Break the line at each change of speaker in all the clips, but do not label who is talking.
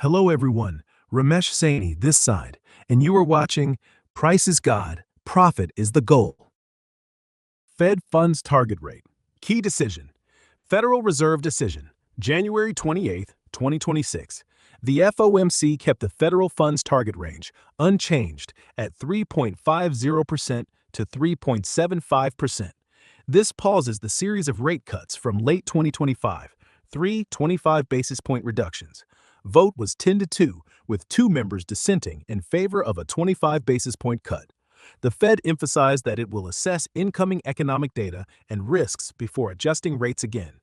Hello everyone, Ramesh Saini this side, and you are watching Price is God, Profit is the Goal. Fed Funds Target Rate. Key Decision. Federal Reserve Decision, January 28, 2026. The FOMC kept the federal funds target range unchanged at 3.50% to 3.75%. This pauses the series of rate cuts from late 2025, 25 basis point reductions. Vote was 10-2, with two members dissenting in favor of a 25 basis point cut. The Fed emphasized that it will assess incoming economic data and risks before adjusting rates again.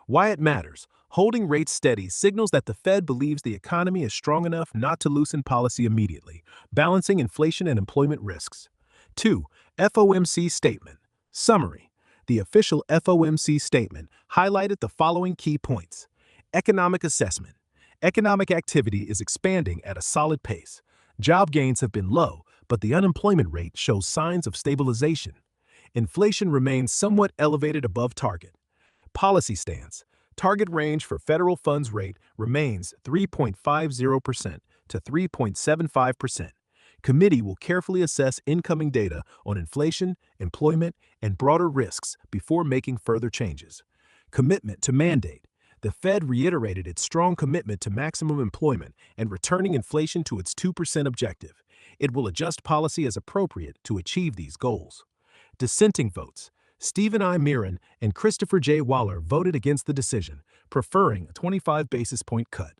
Why it matters: holding rates steady signals that the Fed believes the economy is strong enough not to loosen policy immediately, balancing inflation and employment risks. 2. FOMC Statement. Summary. The official FOMC statement highlighted the following key points. Economic assessment. Economic activity is expanding at a solid pace. Job gains have been low, but the unemployment rate shows signs of stabilization. Inflation remains somewhat elevated above target. Policy stance. Target range for federal funds rate remains 3.50% to 3.75%. Committee will carefully assess incoming data on inflation, employment, and broader risks before making further changes. Commitment to mandate. The Fed reiterated its strong commitment to maximum employment and returning inflation to its 2% objective. It will adjust policy as appropriate to achieve these goals. Dissenting votes. Stephen I. Mirren and Christopher J. Waller voted against the decision, preferring a 25 basis point cut.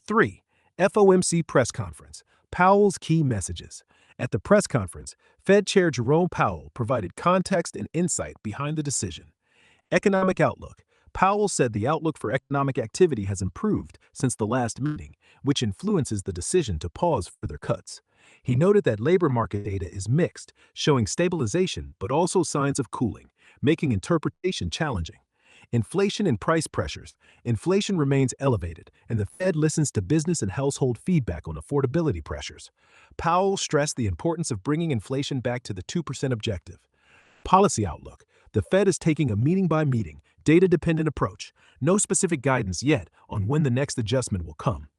3. FOMC Press Conference. Powell's key messages. At the press conference, Fed Chair Jerome Powell provided context and insight behind the decision. Economic outlook. Powell said the outlook for economic activity has improved since the last meeting, which influences the decision to pause further cuts. He noted that labor market data is mixed, showing stabilization but also signs of cooling, making interpretation challenging. Inflation and price pressures. Inflation remains elevated, and the Fed listens to business and household feedback on affordability pressures. Powell stressed the importance of bringing inflation back to the 2% objective. Policy outlook. The Fed is taking a meeting-by-meeting, data-dependent approach. No specific guidance yet on when the next adjustment will come.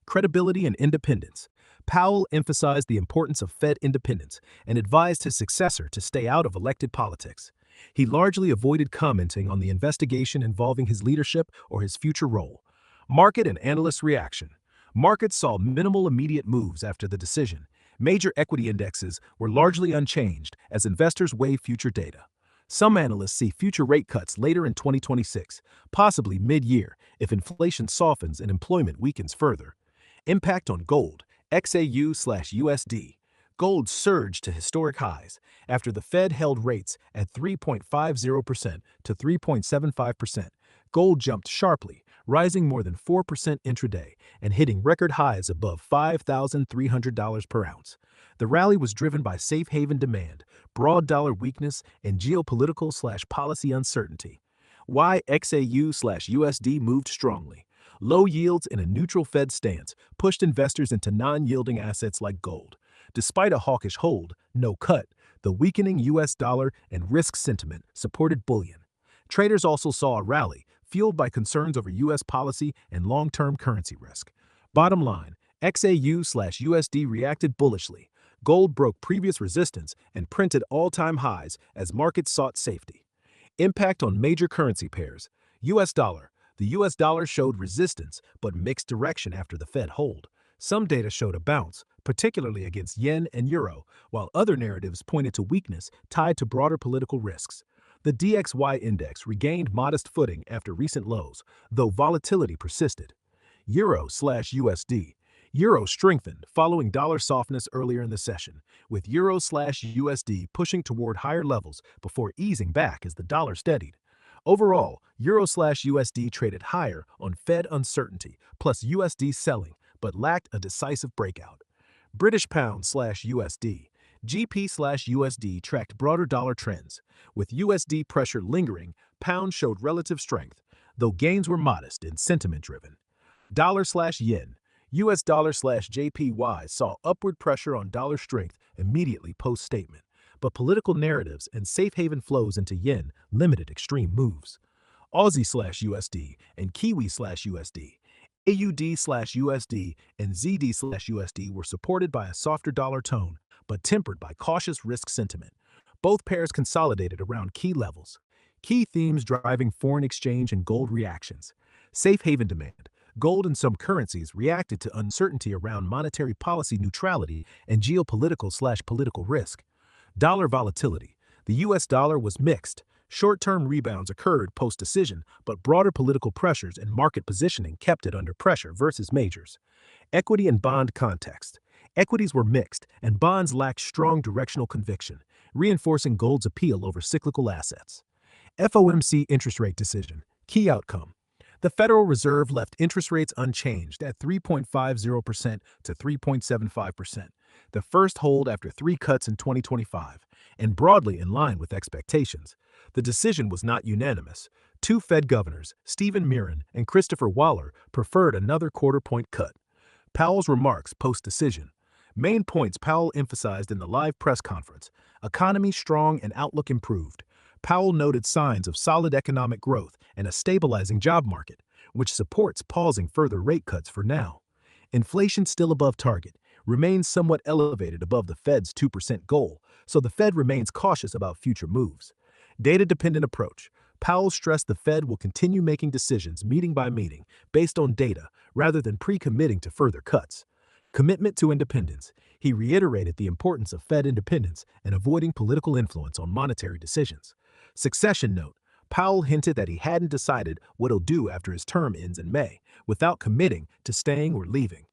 Credibility and independence. Powell emphasized the importance of Fed independence and advised his successor to stay out of elected politics. He largely avoided commenting on the investigation involving his leadership or his future role. Market and analyst reaction. Markets saw minimal immediate moves after the decision. Major equity indexes were largely unchanged as investors weigh future data. Some analysts see future rate cuts later in 2026, possibly mid-year, if inflation softens and employment weakens further. Impact on gold, XAU/USD. Gold surged to historic highs after the Fed held rates at 3.50% to 3.75%. Gold jumped sharply, rising more than 4% intraday and hitting record highs above $5,300 per ounce. The rally was driven by safe haven demand, broad dollar weakness, and geopolitical/policy uncertainty. Why XAU/USD moved strongly. Low yields and a neutral Fed stance pushed investors into non-yielding assets like gold. Despite a hawkish hold, no cut, the weakening US dollar and risk sentiment supported bullion. Traders also saw a rally, fueled by concerns over US policy and long-term currency risk. Bottom line, XAU/USD reacted bullishly. Gold broke previous resistance and printed all-time highs as markets sought safety. Impact on major currency pairs. US dollar. The US dollar showed resistance but mixed direction after the Fed hold. Some data showed a bounce, particularly against yen and euro, while other narratives pointed to weakness tied to broader political risks. The DXY index regained modest footing after recent lows, though volatility persisted. Euro/USD. Euro strengthened following dollar softness earlier in the session, with Euro/USD pushing toward higher levels before easing back as the dollar steadied. Overall, Euro/USD traded higher on Fed uncertainty plus USD selling, but lacked a decisive breakout. British Pound/USD. GP/USD tracked broader dollar trends. With USD pressure lingering, Pound showed relative strength, though gains were modest and sentiment-driven. Dollar/Yen. US dollar/JPY saw upward pressure on dollar strength immediately post-statement, but political narratives and safe haven flows into yen limited extreme moves. Aussie/USD and Kiwi/USD. AUD/USD and ZD/USD were supported by a softer dollar tone, but tempered by cautious risk sentiment. Both pairs consolidated around key levels. Key themes driving foreign exchange and gold reactions. Safe haven demand. Gold and some currencies reacted to uncertainty around monetary policy neutrality and geopolitical/political risk. Dollar volatility. The US dollar was mixed. Short-term rebounds occurred post-decision, but broader political pressures and market positioning kept it under pressure versus majors. Equity and bond context. Equities were mixed, and bonds lacked strong directional conviction, reinforcing gold's appeal over cyclical assets. FOMC interest rate decision. Key outcome. The Federal Reserve left interest rates unchanged at 3.50% to 3.75%, the first hold after 3 cuts in 2025, and broadly in line with expectations. The decision was not unanimous. Two Fed governors, Stephen Miran and Christopher Waller, preferred another quarter-point cut. Powell's remarks post-decision. Main points Powell emphasized in the live press conference: economy strong and outlook improved. Powell noted signs of solid economic growth and a stabilizing job market, which supports pausing further rate cuts for now. Inflation still above target, remains somewhat elevated above the Fed's 2% goal, so the Fed remains cautious about future moves. Data-dependent approach. Powell stressed the Fed will continue making decisions meeting by meeting based on data rather than pre-committing to further cuts. Commitment to independence. He reiterated the importance of Fed independence and avoiding political influence on monetary decisions. Succession note. Powell hinted that he hadn't decided what he'll do after his term ends in May, without committing to staying or leaving.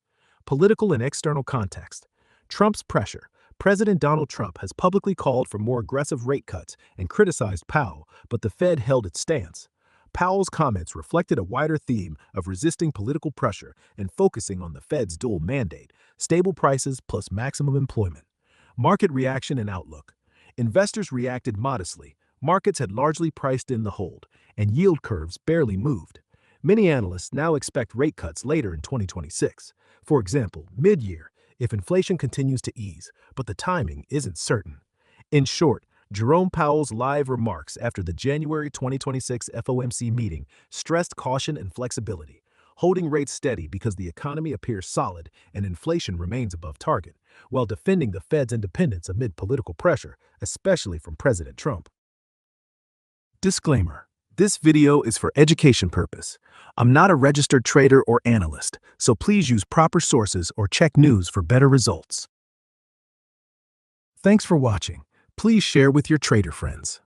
Political and external context. Trump's pressure. President Donald Trump has publicly called for more aggressive rate cuts and criticized Powell, but the Fed held its stance. Powell's comments reflected a wider theme of resisting political pressure and focusing on the Fed's dual mandate: stable prices plus maximum employment. Market reaction and outlook. Investors reacted modestly. Markets had largely priced in the hold, and yield curves barely moved. Many analysts now expect rate cuts later in 2026. For example, mid-year, if inflation continues to ease, but the timing isn't certain. In short, Jerome Powell's live remarks after the January 2026 FOMC meeting stressed caution and flexibility, holding rates steady because the economy appears solid and inflation remains above target, while defending the Fed's independence amid political pressure, especially from President Trump. Disclaimer: this video is for education purpose. I'm not a registered trader or analyst, so please use proper sources or check news for better results. Thanks for watching. Please share with your trader friends.